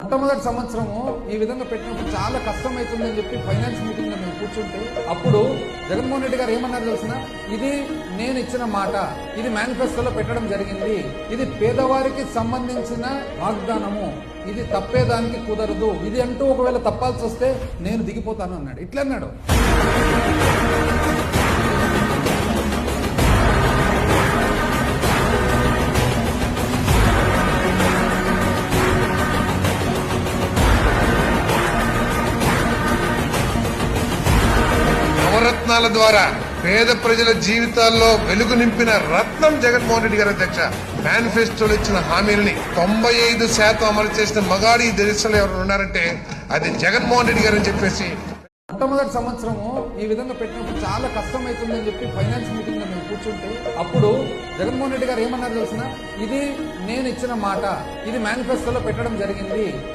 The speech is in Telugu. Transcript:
మొట్టమొదటి సంవత్సరము ఈ విధంగా పెట్టినప్పుడు చాలా కష్టం అవుతుందని చెప్పి ఫైనాన్స్ మీటింగ్ లో మేము కూర్చుంటే అప్పుడు జగన్మోహన్ రెడ్డి గారు ఏమన్నారు తెలిసిన, ఇది నేను ఇచ్చిన మాట, ఇది మేనిఫెస్టోలో పెట్టడం జరిగింది, ఇది పేదవారికి సంబంధించిన వాగ్దానము, ఇది తప్పేదానికి కుదరదు, ఇది అంటూ ఒకవేళ తప్పాల్సి వస్తే నేను దిగిపోతాను అన్నాడు. ఇట్లా అన్నాడు. నవరత్నాల ద్వారా పేద ప్రజల జీవితాల్లో వెలుగు నింపిన రత్నం జగన్మోహన్ రెడ్డి గారి అధ్యక్ష. మేనిఫెస్టోలో ఇచ్చిన హామీలని 95% అమలు చేసిన మగాడి దేశంలో ఎవరు ఉన్నారంటే అది జగన్మోహన్ రెడ్డి గారు అని చెప్పేసి. మొట్టమొదటి సంవత్సరము ఈ విధంగా పెట్టినప్పుడు చాలా కష్టం అవుతుందని చెప్పి ఫైనాన్స్ మీటింగ్ లో మేము కూర్చుంటే అప్పుడు జగన్మోహన్ రెడ్డి గారు ఏమన్నారు తెలిసిన, ఇది నేను ఇచ్చిన మాట, ఇది మేనిఫెస్టోలో పెట్టడం జరిగింది,